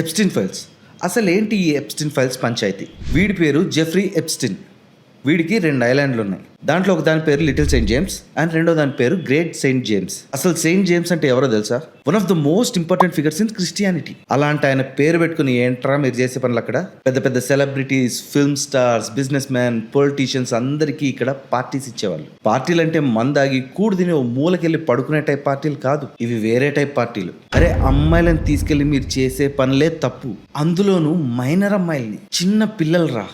Epstein files. అసలేంటి ఈ Epstein files panchayat? వీడి పేరు జెఫ్రీ ఎప్స్టిన్. వీడికి 2 ఐలాండ్లు ఉన్నాయి. దాంట్లో ఒక దాని పేరు లిటిల్ సెయింట్ జేమ్స్ అండ్ రెండో దాని పేరు గ్రేట్ సెయింట్ జేమ్స్. అసలు సెయింట్ జేమ్స్ అంటే ఎవరో తెలుసా? One of the most important figures in Christianity. అలాంటి ఆయన పేరు పెట్టుకుని ఏంట్రా మీరు చేసే పనులు అక్కడ? పెద్ద పెద్ద celebrities, film stars, business man, politicians అందరికీ ఇక్కడ పార్టీస్ ఇచ్చేవాళ్ళు. పార్టీలు అంటే మందాగి కూడు తిని ఓ మూలకెళ్ళి పడుకునే టైప్ పార్టీలు కాదు, ఇవి వేరే టైప్ పార్టీలు. అరే, అమ్మాయిలను తీసుకెళ్లి మీరు చేసే పనులే తప్పు, అందులోనూ మైనర్ అమ్మాయిల్ని, చిన్న పిల్లలు రా.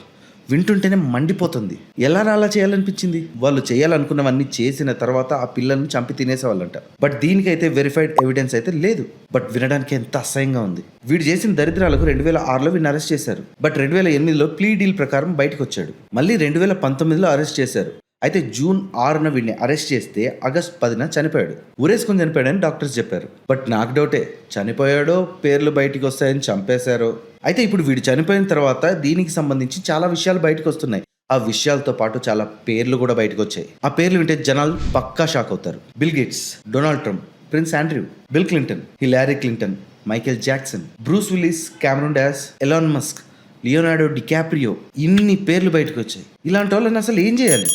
వింటుంటేనే మండిపోతుంది. ఎలా అలా చేయాలనిపించింది? వాళ్ళు చేయాలనుకున్నవన్నీ చేసిన తర్వాత ఆ పిల్లల్ని చంపి తినేసేవాళ్ళంట. బట్ దీనికైతే వెరిఫైడ్ ఎవిడెన్స్ అయితే లేదు. బట్ వినడానికి ఎంత అసహ్యంగా ఉంది. వీడు చేసిన దరిద్రాలకు 2006లో వీడిని అరెస్ట్ చేశారు. బట్ 2008లో ప్లీ డీల్ ప్రకారం బయటకు వచ్చాడు. మళ్ళీ 2019లో అరెస్ట్ చేశారు. అయితే జూన్ 6న వీడిని అరెస్ట్ చేస్తే ఆగస్ట్ 10న చనిపోయాడు. ఊరేసుకొని చనిపోయాడని డాక్టర్స్ చెప్పారు. బట్ నాకు డౌటే, చనిపోయాడో పేర్లు బయటికి వస్తాయని చంపేశారో. అయితే ఇప్పుడు వీడు చనిపోయిన తర్వాత దీనికి సంబంధించి చాలా విషయాలు బయటకు వస్తున్నాయి. ఆ విషయాలతో పాటు చాలా పేర్లు కూడా బయటకు వచ్చాయి. ఆ పేర్లు వింటే జనాలు పక్కా షాక్ అవుతారు. Bill Gates, Donald Trump, Prince Andrew, Bill Clinton, Hillary Clinton, Michael Jackson, Bruce Willis, Cameron Diaz, Elon Musk, Leonardo DiCaprio, ఇన్ని పేర్లు బయటకు వచ్చాయి. ఇలాంటి వాళ్ళని అసలు ఏం చేయాలి?